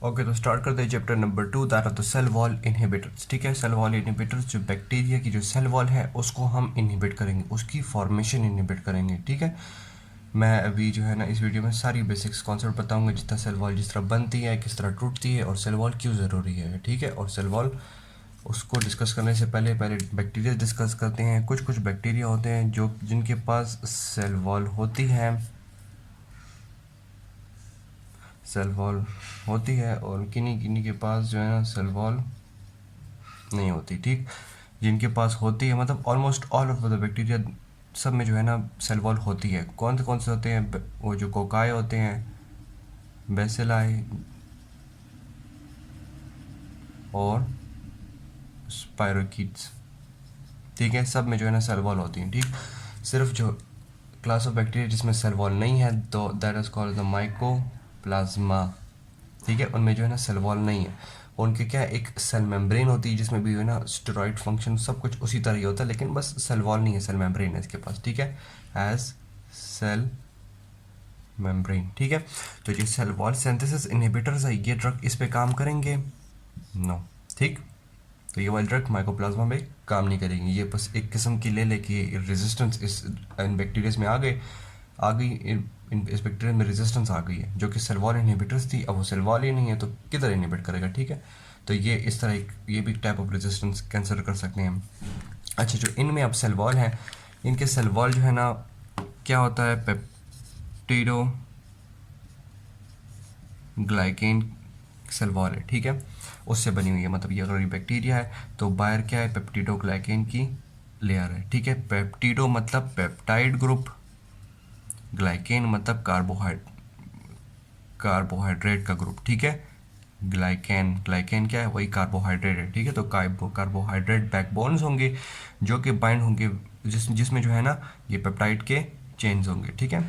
Okay, तो start करते हैं chapter number 2, that are the cell wall inhibitors. ठीक है, सेल वॉल इनहिबिटर्स जो बैक्टीरिया की जो सेल वॉल है उसको हम इनहिबिट करेंगे, उसकी फॉर्मेशन इनहिबिट करेंगे। ठीक है, मैं अभी जो है ना इस वीडियो में सारी बेसिक्स कॉन्सेप्ट बताऊंगा, जिस तरह सेल वॉल जिस तरह बनती है, किस तरह टूटती है और सेल वॉल क्यों ज़रूरी है। ठीक है, और सेल वॉल उसको डिस्कस करने से पहले बैक्टीरिया डिस्कस करते हैं। कुछ कुछ बैक्टीरिया होते हैं जो जिनके पास सेल वॉल होती है, सेल वॉल होती है, और किन्हीं किन्हीं के पास जो है ना सेल वॉल नहीं होती। ठीक, जिनके पास होती है मतलब almost all of the bacteria सब में जो है ना सेल वॉल होती है। कौन से होते हैं? वो जो कोकाई होते हैं, बेसिलाई और स्पायरोकीट्स। ठीक है, सब में जो है ना सेल वॉल होती है। ठीक, सिर्फ जो क्लास ऑफ बैक्टीरिया जिसमें सेल वॉल नहीं है तो that is called the mycoplasma. ठीक है, उनमें जो है ना सेल वॉल नहीं है। उनके क्या है, एक सेल मेम्ब्रेन होती है जिसमें भी जो है ना स्टेरॉइड फंक्शन सब कुछ उसी तरह ही होता है, लेकिन बस सेल वॉल नहीं है, सेल मेम्ब्रेन है इसके पास। ठीक है, एज सेल मेम्ब्रेन। ठीक है, तो ये सेल वॉल सिंथेसिस इनहिबिटर्स है, ये ड्रग इस पे काम करेंगे? नो। ठीक, तो ये वाली ड्रग माइकोप्लाज्मा में काम नहीं करेगी। ये बस एक किस्म की ले लेके रेजिस्टेंस इस इन बैक्टीरियाज में आ गई इस बैक्टीरिया में रेजिस्टेंस आ गई है, जो कि सेल वॉल इनहिबिटर्स थी। अब वो सेल वॉल ही नहीं है तो किधर इनहिबिट करेगा। ठीक है, तो ये इस तरह ये भी टाइप ऑफ रेजिस्टेंस कंसिडर कर सकते हैं हम। अच्छा, जो इनमें अब सेल वॉल है, इनके सेल वॉल जो है ना क्या होता है, पेप्टिडो ग्लाइकेन सेल वॉल है। ठीक है, उससे बनी हुई है। मतलब ये अगर ये बैक्टीरिया है तो बाहर क्या है, पेप्टिडोग्लाइकेन की लेयर है। ठीक है, पेप्टिडो मतलब पेप्टाइड ग्रुप, ग्लाइकेन मतलब कार्बोहाइड्रेट का ग्रुप। ठीक है, ग्लाइकेन क्या है, वही कार्बोहाइड्रेट है। ठीक है, तो कार्बोहाइड्रेट बैकबोन्स होंगे जो कि बाइंड होंगे जिसमें जो है ना ये पेप्टाइड के चेन्स होंगे। ठीक है,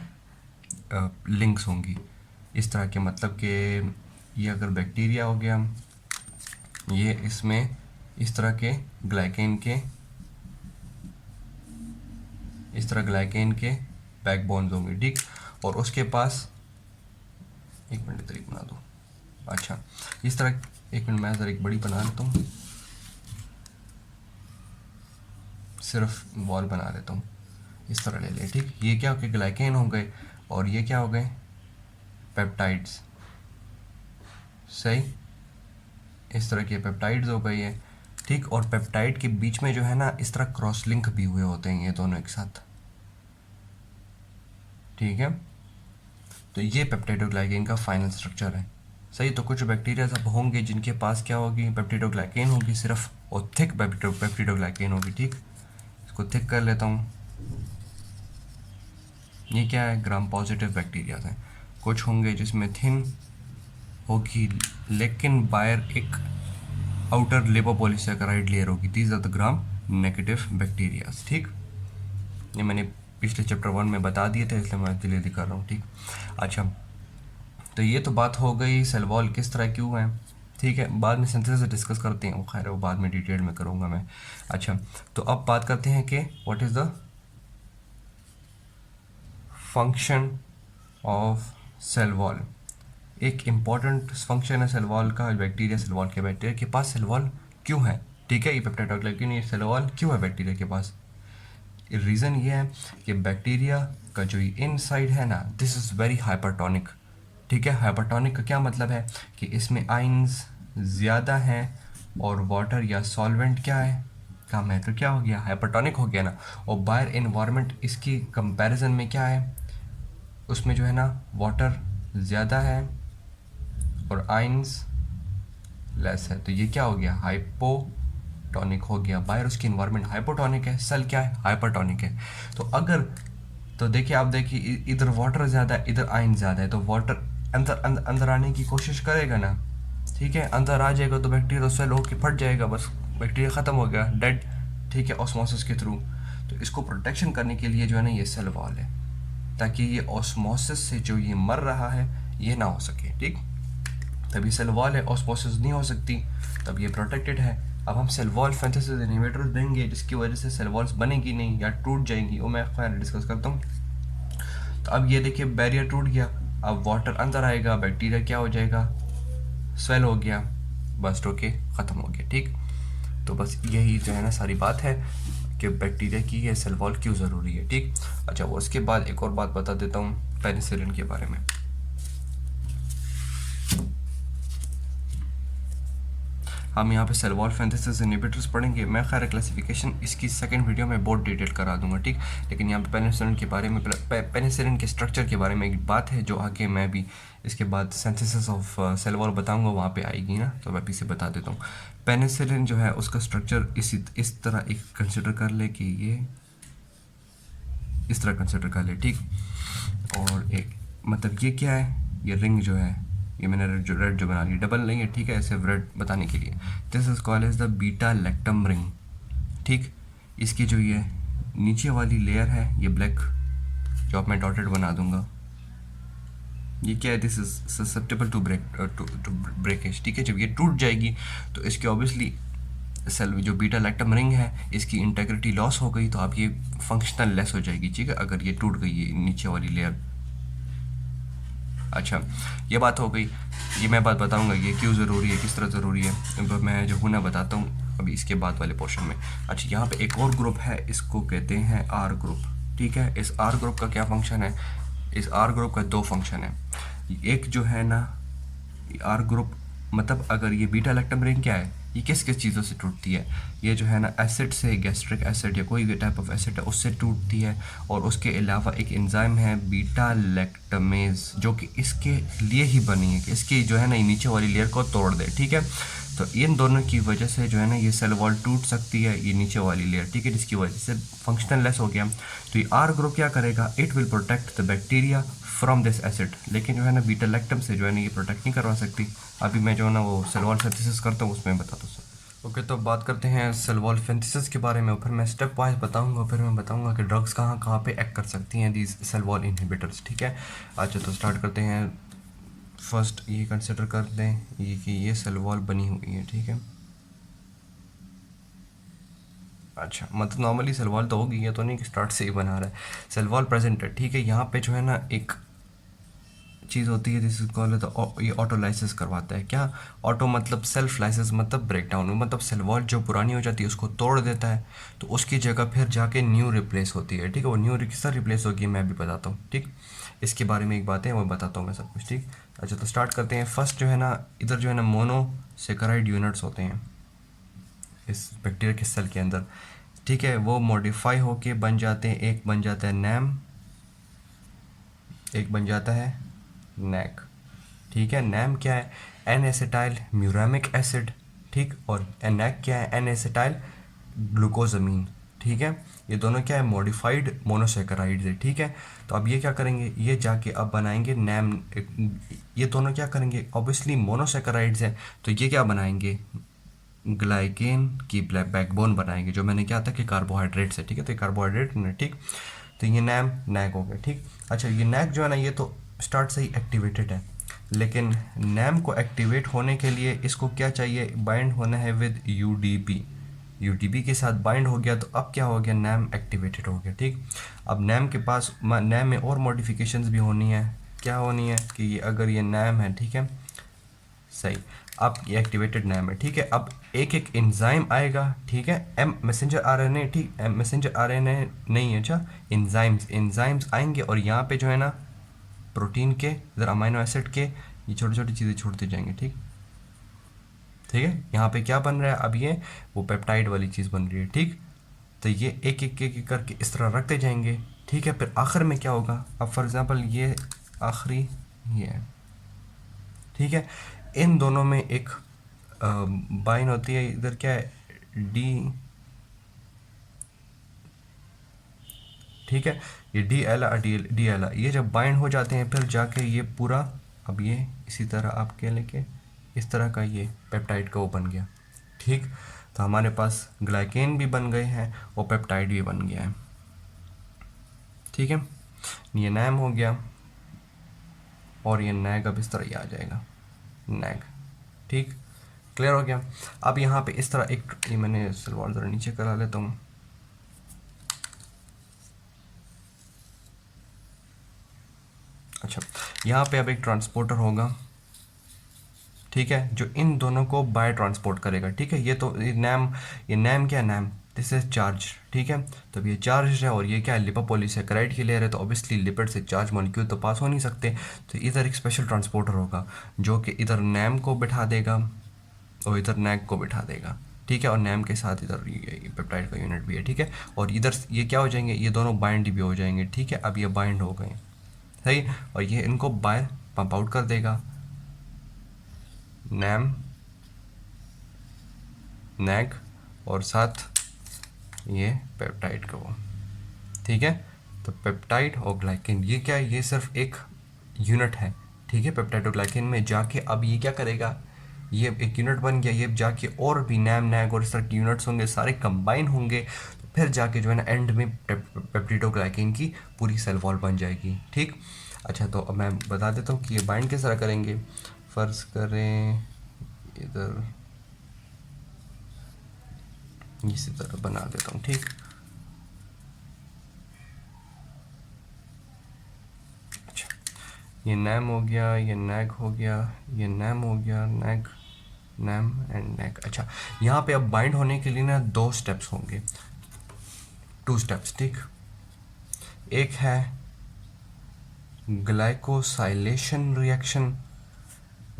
लिंक्स होंगी इस तरह के। मतलब कि ये अगर बैक्टीरिया हो गया, ये इसमें इस तरह के ग्लाइकेन के बैकबोन्स होंगे। ठीक, और उसके पास एक मिनट तरीक बना दो। अच्छा, इस तरह एक मिनट मैं ज़रा एक बड़ी बना लेता हूँ, सिर्फ वॉल बना लेता हूँ, इस तरह ले ले। ठीक, ये क्या हो गए, ग्लाइकेन हो गए, और ये क्या हो गए, पेप्टाइड्स। सही, इस तरह के पेप्टाइड्स हो गई है। ठीक, और पेप्टाइड के बीच में जो है ना इस तरह क्रॉस लिंक भी हुए होते हैं ये दोनों एक साथ। ठीक है, तो ये पेप्टिडोग्लाइकेन का फाइनल स्ट्रक्चर है। सही, तो कुछ बैक्टीरिया सब होंगे जिनके पास क्या होगी, पेप्टिडोग्लाइकेन होगी सिर्फ, और थिक पेप्टिडोग्लाइकेन होगी। ठीक, इसको थिक कर लेता हूँ। ये क्या है, ग्राम पॉजिटिव बैक्टीरिया हैं। कुछ होंगे जिसमें थिन होगी लेकिन बाहर एक आउटर लिपोपॉलीसैकेराइड लेयर होगी। These are the gram negative bacterias. ठीक, ये मैंने पिछले चैप्टर 1 में बता दिए थे, इसलिए मैं धीरे धीरे कर रहा हूँ। ठीक, अच्छा, तो ये तो बात हो गई सेल वॉल किस तरह क्यों है। ठीक है, बाद में सिंथेसिस डिस्कस करते हैं, वो खैर वो बाद में डिटेल में करूँगा मैं। अच्छा, तो अब बात करते हैं कि what is the function of cell wall. एक इम्पॉर्टेंट फंक्शन है सेल वॉल का, बैक्टीरिया के पास सेल वॉल क्यों है। ठीक है, ये पेप्टाइडोग्लाइकेन ये सेल वॉल क्यों है बैक्टीरिया के पास। रीज़न ये है कि बैक्टीरिया का जो ये इनसाइड है ना, दिस इज़ वेरी हाइपरटोनिक। ठीक है, हाइपरटोनिक का क्या मतलब है कि इसमें आइंस ज़्यादा हैं और वाटर या सॉल्वेंट क्या है, कम है। तो क्या हो गया, हाइपरटोनिक हो गया ना। और बाहर इन्वायरमेंट इसकी कंपैरिजन में क्या है, उसमें जो है ना वाटर ज़्यादा है और आइंस लेस है। तो ये क्या हो गया, हाइपोटोनिक हो गया। बाहर उसकी इन्वायरमेंट हाइपोटोनिक है, सेल क्या है, हाइपरटोनिक है। तो अगर तो देखिए, आप देखिए इधर वाटर ज़्यादा है, इधर आइन ज़्यादा है, तो वाटर अंदर आने की कोशिश करेगा ना। ठीक है, अंदर आ जाएगा तो बैक्टीरिया तो सेल होकर फट जाएगा, बस बैक्टीरिया ख़त्म हो गया, डेड। ठीक है, ऑस्मोसिस के थ्रू। तो इसको प्रोटेक्शन करने के लिए जो है ना ये सेल वॉल है, ताकि ये ऑस्मोसिस से जो ये मर रहा है ये ना हो सके। ठीक, तभी सेल वॉल है, ऑस्मोसिस नहीं हो सकती, तब ये प्रोटेक्टेड है। अब हम सेल वॉल सिंथेसिस इनहिबिटर्स देंगे जिसकी वजह से सेल वॉल्स बनेगी नहीं या टूट जाएंगी, वो मैं खैर डिस्कस करता हूँ। तो अब ये देखिए बैरियर टूट गया, अब वाटर अंदर आएगा, बैक्टीरिया क्या हो जाएगा, स्वेल हो गया, बस्ट होके ख़त्म हो गया। ठीक, तो बस यही जो है ना सारी बात है कि बैक्टीरिया की ये सेल वॉल क्यों ज़रूरी है। ठीक, अच्छा वो उसके बाद एक और बात बता देता हूँ पेनिसिलिन के बारे में। हम यहाँ पे सेल वॉल सिंथेसिस इनहिबिटर्स पढ़ेंगे। मैं खैर क्लासिफिकेशन इसकी सेकंड वीडियो में बहुत डिटेल करा दूंगा। ठीक, लेकिन यहाँ पे पेनिसिलिन के बारे में, पेनिसिलिन के स्ट्रक्चर के बारे में एक बात है जो आगे मैं भी इसके बाद सिंथेसिस ऑफ सेल वॉल बताऊंगा, वहाँ पे आएगी ना, तो मैं अभी से बता देता हूँ। पेनिसिलिन जो है उसका स्ट्रक्चर इस तरह एक कंसिडर कर ले कि ये इस तरह कंसिडर कर ले। ठीक, और एक मतलब ये क्या है, ये रिंग जो है, ये मैंने रेड जो बना ली, डबल नहीं है, ठीक है, ऐसे रेड बताने के लिए। This is called as the beta lactam ring. ठीक, इसकी जो ये नीचे वाली लेयर है ये ब्लैक, जो आप मैं डॉटेड बना दूंगा, ये क्या है, this is susceptible to breakage. ठीक है, जब ये टूट जाएगी तो इसके ऑब्वियसली सेल जो बीटा लैक्टम रिंग है इसकी इंटेग्रिटी लॉस हो गई, तो आप ये फंक्शनल लेस हो जाएगी। ठीक है, अगर ये टूट गई है नीचे वाली लेयर। अच्छा, ये बात हो गई, ये मैं बात बताऊंगा ये क्यों ज़रूरी है, किस तरह ज़रूरी है, तो मैं जो हूँ ना बताता हूँ अभी इसके बाद वाले पोर्शन में। अच्छा, यहाँ पे एक और ग्रुप है, इसको कहते हैं आर ग्रुप। ठीक है, इस आर ग्रुप का क्या फंक्शन है, इस आर ग्रुप का दो फंक्शन है। एक जो है ना आर ग्रुप, मतलब अगर ये बीटा लैक्टम रिंग क्या है, ये किस किस चीज़ों से टूटती है, ये जो है ना एसिड से, गैस्ट्रिक एसिड या कोई भी टाइप ऑफ एसिड है उससे टूटती है। और उसके अलावा एक एंजाइम है बीटा लैक्टमेज जो कि इसके लिए ही बनी है कि इसकी जो है ना ये नीचे वाली लेयर को तोड़ दे। ठीक है, तो इन दोनों की वजह से जो है ना ये सेल वॉल टूट सकती है, ये नीचे वाली लेयर। ठीक है, जिसकी वजह से फंक्शनल लेस हो गया। तो ये आर ग्रुप क्या करेगा, it will protect the bacteria from this acid, लेकिन जो है ना बीटा लैक्टम से जो है ना ये प्रोटेक्ट नहीं करवा सकती। अभी मैं जो है ना वो सेल वॉल सिंथेसिस करता हूँ उसमें बताता हूँ। ओके, तो बात करते हैं सेल वॉल सिंथेसिस के बारे में, फिर मैं स्टेप वाइज बताऊंगा, फिर मैं बताऊंगा कि ड्रग्स कहाँ कहाँ पे एक्ट कर सकती हैं दीज सेल वॉल इनहिबिटर्स। ठीक है, अच्छा तो स्टार्ट करते हैं। फर्स्ट ये कंसिडर कर लें ये कि ये सेल वॉल बनी हुई है। ठीक है, अच्छा मतलब नॉर्मली सेल वॉल तो होगी, ये तो नहीं कि स्टार्ट से ही बना रहा है, सेल वॉल प्रेजेंट है। ठीक है, यहाँ पे जो है ना एक चीज़ होती है जिसको कॉल है, तो ये ऑटो लाइसिस करवाता है। क्या ऑटो मतलब सेल्फ लाइसिस, मतलब ब्रेक डाउन, मतलब सेल वॉल जो पुरानी हो जाती है उसको तोड़ देता है, तो उसकी जगह फिर जाके न्यू रिप्लेस होती है। ठीक है, वो न्यू किस तरह रिप्लेस होगी मैं भी बताता हूँ। ठीक, इसके बारे में एक बात है वो बताता हूँ मैं सब कुछ। ठीक, अच्छा तो स्टार्ट करते हैं। फर्स्ट जो है ना इधर जो है ना मोनोसेकेराइड यूनिट्स होते हैं इस बैक्टीरिया के सेल के अंदर। ठीक है, वो मॉडिफाई होके बन जाते हैं, एक बन जाता है नैम, एक बन जाता है नैक। ठीक है, नैम क्या है, एन एसिटाइल म्यूरामिक एसिड। ठीक, और नैक क्या है, एन एसिटाइल ग्लूकोजमीन। ठीक है, ये दोनों क्या है, मॉडिफाइड मोनोसेकेराइड्स है। ठीक है, तो अब ये क्या करेंगे, ये जाके अब बनाएंगे नैम, ये दोनों क्या करेंगे, ऑब्वियसली मोनोसेकेराइड्स है, तो ये क्या बनाएंगे, ग्लाइकेन की बैकबोन बनाएंगे, जो मैंने क्या था कि कार्बोहाइड्रेट से। ठीक है, तो ये कार्बोहाइड्रेट ने, ठीक, तो ये नैम नैक हो गया। ठीक, अच्छा ये नैक जो है ना ये तो स्टार्ट से ही एक्टिवेटेड है, लेकिन नैम को एक्टिवेट होने के लिए इसको क्या चाहिए, बाइंड होना है विद यूडीपी। यूडीपी के साथ बाइंड हो गया तो अब क्या हो गया, नैम एक्टिवेटेड हो गया। ठीक, अब नैम के पास नैम में और मॉडिफिकेशंस भी होनी है। क्या होनी है कि ये अगर ये नैम है, ठीक है सही, अब ये एक्टिवेटेड नैम है। ठीक है, अब एक एक एंजाइम आएगा। ठीक है, एम मैसेंजर आरएनए, ठीक मैसेंजर आरएनए नहीं है, अच्छा एंजाइम्स आएंगे, और यहाँ पे जो है ना प्रोटीन के इधर अमीनो एसिड के ये छोटी छोटी चीज़ें छोड़ते जाएंगे। ठीक, ठीक है, यहाँ पे क्या बन रहा है, अब ये वो पेप्टाइड वाली चीज़ बन रही है। ठीक, तो ये एक करके इस तरह रखते जाएंगे। ठीक है, फिर आखिर में क्या होगा, अब फॉर एग्जांपल ये आखिरी ये है। ठीक है, इन दोनों में एक बाइन होती है, इधर क्या है डी। ठीक है, ये डी एल डी एल, ये जब बाइंड हो जाते हैं फिर जाके ये पूरा, अब ये इसी तरह आपके लेके इस तरह का ये पेप्टाइड का वो बन गया। ठीक, तो हमारे पास ग्लाइकेन भी बन गए हैं और पेप्टाइड भी बन गया है। ठीक है, ये नैम हो गया और ये नैग अब इस तरह ही आ जाएगा, नैग। ठीक, क्लियर हो गया। अब यहाँ पे इस तरह एक, ये मैंने सलवार ज़रा नीचे करा लेता हूँ। अच्छा, यहाँ पे अब एक ट्रांसपोर्टर होगा। ठीक है, जो इन दोनों को बाय ट्रांसपोर्ट करेगा। ठीक है, ये नैम क्या है, नैम दिस इज चार्ज। ठीक है, तो ये चार्ज है और ये क्या है, लिपोपॉलीसेकेराइड की लेयर है, तो ऑब्वियसली लिपिड से चार्ज मॉलिक्यूल तो पास हो नहीं सकते, तो इधर एक स्पेशल ट्रांसपोर्टर होगा जो कि इधर नैम को बिठा देगा और इधर नैग को बिठा देगा। ठीक है, और नैम के साथ इधर ये पेप्टाइड का यूनिट भी है। ठीक है, और इधर ये क्या हो जाएंगे, ये दोनों बाइंड भी हो जाएंगे। ठीक है, अब ये बाइंड हो गए, सही, और ये इनको बाहर पंप आउट कर देगा, नैम नैग और साथ ये पेप्टाइड का वो। ठीक है, तो पेप्टाइड और ग्लाइकिन ये क्या है, ये सिर्फ एक यूनिट है। ठीक है, पेप्टाइड और ग्लाइकिन में जाके अब ये क्या करेगा, ये एक यूनिट बन गया, ये जाके और भी नैम नैग और इस तरह के यूनिट्स होंगे, सारे कंबाइन होंगे, तो फिर जाके जो है ना एंड में पेप्टिडोग्लाइकिन की पूरी सेल वॉल बन जाएगी। ठीक, अच्छा, तो अब मैं बता देता हूँ कि ये बाइंड किस तरह करेंगे। फ़र्ज़ करें इधर इसी तरह बना देता हूँ। ठीक, अच्छा, ये नैम हो गया, ये नैग हो गया, ये नैम हो गया, नैग नैम एंड नैग। अच्छा, यहाँ पे अब बाइंड होने के लिए ना 2 स्टेप्स होंगे, 2 स्टेप्स। ठीक, एक है ग्लाइकोसाइलेशन रिएक्शन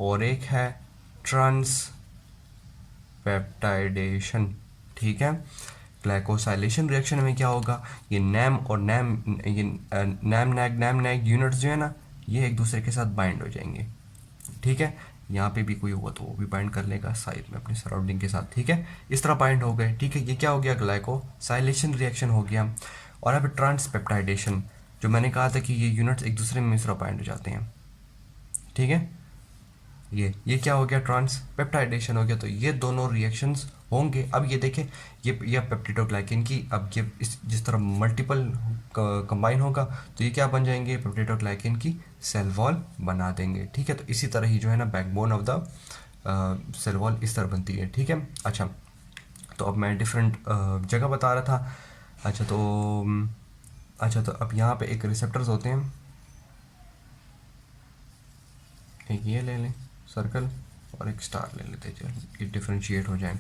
और एक है ट्रांसपेप्टाइडेशन। ठीक है, ग्लाइकोसाइलेशन रिएक्शन में क्या होगा, ये नैम और नैम नैग यूनिट्स जो है ना, ये एक दूसरे के साथ बाइंड हो जाएंगे। ठीक है, यहाँ पे भी कोई हुआ तो वो भी बाइंड कर लेगा साइड में अपने सराउंडिंग के साथ। ठीक है, इस तरह बाइंड हो गए। ठीक है, ये क्या हो गया, ग्लाइकोसाइलेशन रिएक्शन हो गया। और अब ट्रांसपेप्टाइडेशन, जो मैंने कहा था कि ये यूनिट्स एक दूसरे में मिस बाइंड हो जाते हैं। ठीक है, ये क्या हो गया, ट्रांसपेप्टाइडेशन हो गया। तो ये दोनों रिएक्शंस होंगे। अब ये देखें, ये पेप्टिडोग्लाइकिन की, अब ये जिस तरह मल्टीपल कंबाइन होगा तो ये क्या बन जाएंगे, पेप्टिडोग्लाइकिन की सेल वॉल बना देंगे। ठीक है, तो इसी तरह ही जो है ना backbone of the cell wall इस तरह बनती है। ठीक है, अच्छा, तो अब मैं डिफरेंट जगह बता रहा था। अच्छा, तो अब यहाँ पे एक रिसेप्टर्स होते हैं, एक ये ले लें सर्कल और एक स्टार ले लेते हैं, ये डिफ्रेंशिएट हो जाए।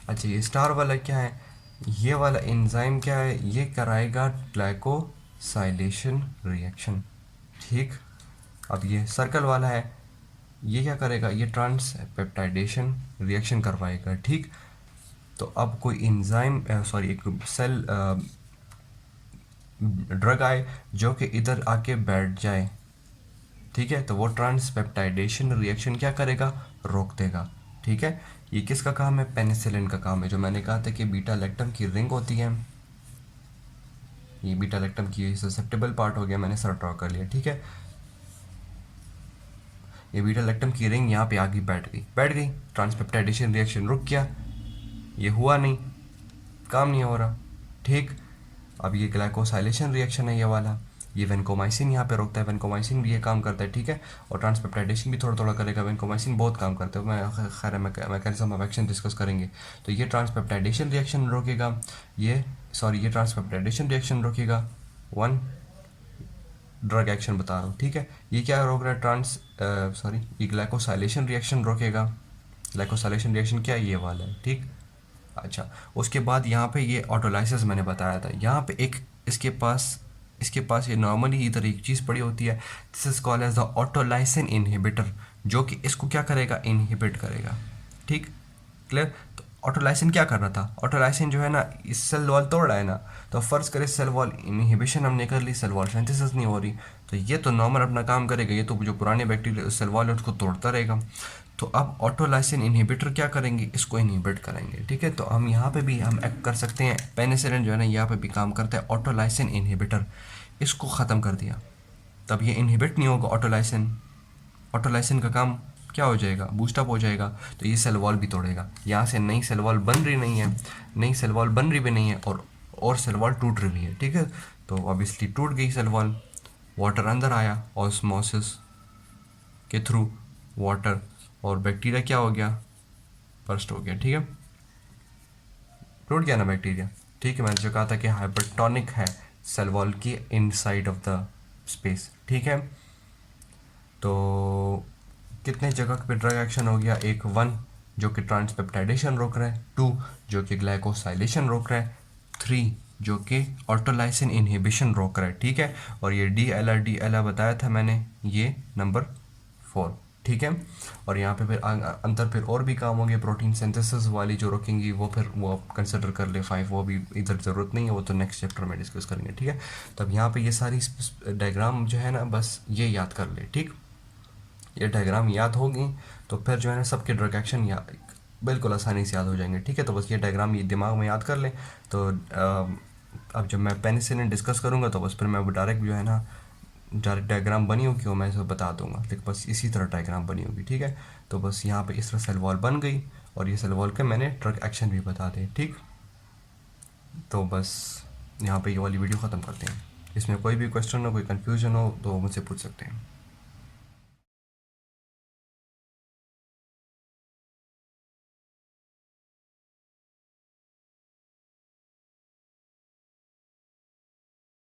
अच्छा, ये स्टार वाला क्या है, ये वाला एंजाइम क्या है, ये कराएगा ग्लाइकोसाइलेशन रिएक्शन। ठीक, अब ये सर्कल वाला है, ये क्या करेगा, ये ट्रांसपेप्टाइडेशन रिएक्शन करवाएगा। ठीक, तो अब कोई एंजाइम सॉरी एक सेल ड्रग आए जो कि इधर आके बैठ जाए। ठीक है, तो वो ट्रांसपेप्टाइडेशन रिएक्शन क्या करेगा, रोक देगा। ठीक है, ये किसका काम है, पेनिसिलिन का काम है। जो मैंने कहा था कि बीटा लैक्टम की रिंग होती है, ये बीटा लैक्टम की ससेप्टेबल पार्ट हो गया, मैंने सर ड्रॉ कर लिया। ठीक है, ये बीटा लैक्टम की रिंग यहाँ पे आगे बैठ गई, ट्रांसपेप्टाइडेशन रिएक्शन रुक गया, ये हुआ नहीं, काम नहीं हो रहा। ठीक, अब ये ग्लाइकोसाइलेशन रिएक्शन है ये वाला, ये वेनकोमाइसिन यहाँ पे रोकता है, वेनकोमाइसिन भी ये काम करता है। ठीक है, और ट्रांसपेप्टाइडेशन भी थोड़ा थोड़ा करेगा, वेनकोमाइसिन बहुत काम करता है। मैं खैर मैकेनिज्म ऑफ एक्शन डिस्कस करेंगे। तो ये ट्रांसपेप्टाइडेशन रिएक्शन रोकेगा, ये ट्रांसपेप्टाइडेशन रिएक्शन रोकेगा, वन ड्रग एक्शन बता रहा हूँ। ठीक है, ये क्या रोक रहा है, ये ग्लाइकोसाइलेशन रिएक्शन रोकेगा। ग्लाइकोसाइलेशन रिएक्शन क्या है, ये वाला है। ठीक, अच्छा, उसके बाद यहाँ पे ये ऑटोलाइसिस मैंने बताया था, यहाँ पे एक इसके पास ये नॉर्मली इधर एक चीज़ पड़ी होती है, this is called as the autolysin inhibitor, जो कि इसको क्या करेगा, इनहिबिट करेगा। ठीक, क्लियर। तो ऑटोलाइसिन क्या कर रहा था, ऑटोलाइसिन जो है ना इस सेल वॉल तोड़ रहा है ना, तो फर्ज करे सेल वॉल इनहिबिशन हमने कर ली, सेल वॉल सिंथेसिस नहीं हो रही, तो ये तो नॉर्मल अपना काम करेगा, ये तो जो पुराने बैक्टीरिया सेल वॉल है उसको तोड़ता रहेगा। तो अब ऑटोलाइसिन इनहिबिटर क्या करेंगे, इसको इनहिबिट करेंगे। ठीक है, तो हम यहाँ पे भी हम एक्ट कर सकते हैं, पेनिसिलिन जो है ना यहाँ पे भी काम करता है, ऑटोलाइसिन इनहिबिटर, इसको ख़त्म कर दिया, तब ये इनहिबिट नहीं होगा ऑटोलाइसिन, ऑटोलाइसिन का काम क्या हो जाएगा, बूस्टअप हो जाएगा, तो ये सेल वॉल भी तोड़ेगा। यहाँ से नई सेल वॉल बन रही नहीं है, नई सेल वॉल बन रही भी नहीं है, और सेल वॉल टूट रही है। ठीक है, तो ऑब्वियसली टूट गई सेल वॉल, वाटर अंदर आया ऑस्मोसिस के थ्रू, वाटर और बैक्टीरिया क्या हो गया, बर्स्ट हो गया। ठीक है, टूट गया ना बैक्टीरिया। ठीक है, मैंने जो कहा था कि हाइपरटोनिक है सेल वॉल की इनसाइड ऑफ द स्पेस। ठीक है, तो कितने जगह पे ड्रग एक्शन हो गया, एक 1 जो कि ट्रांसपेप्टाइडेशन रोक रहा है, 2 जो कि ग्लाइकोसाइलेशन रोक रहा है, 3 जो कि ऑटोलाइसिन इनहिबिशन रोक रहा है, ठीक है। और ये DLR बताया था मैंने, ये नंबर 4, ठीक है। और यहाँ पे फिर अंदर फिर और भी काम होंगे, प्रोटीन सिंथेसिस वाली जो रोकेंगी वो फिर वो आप कंसिडर कर ले 5, वो भी इधर ज़रूरत नहीं है, वो तो नेक्स्ट चैप्टर में डिस्कस करेंगे, ठीक है। तो अब यहाँ पे ये सारी डायग्राम जो है ना, बस ये याद कर ले, ठीक। ये डायग्राम याद होगी तो फिर जो है ना सबके ड्रग एक्शन या बिल्कुल आसानी से याद हो जाएंगे, ठीक है। तो बस ये डायग्राम ये दिमाग में याद कर लें। तो अब जब मैं पेनिसिलिन डिस्कस करूँगा तो बस फिर मैं डायरेक्ट जो है ना, डायरेक्ट डायग्राम बनी होगी वो मैं इसे बता दूंगा, लेकिन बस इसी तरह डायग्राम बनी होगी, ठीक है। तो बस यहाँ पे इस तरह सेल वॉल बन गई और ये सेल वॉल के मैंने ड्रग एक्शन भी बता दें, ठीक। तो बस यहाँ पे ये वाली वीडियो ख़त्म करते हैं। इसमें कोई भी क्वेश्चन हो, कोई कन्फ्यूजन हो तो मुझसे पूछ सकते हैं।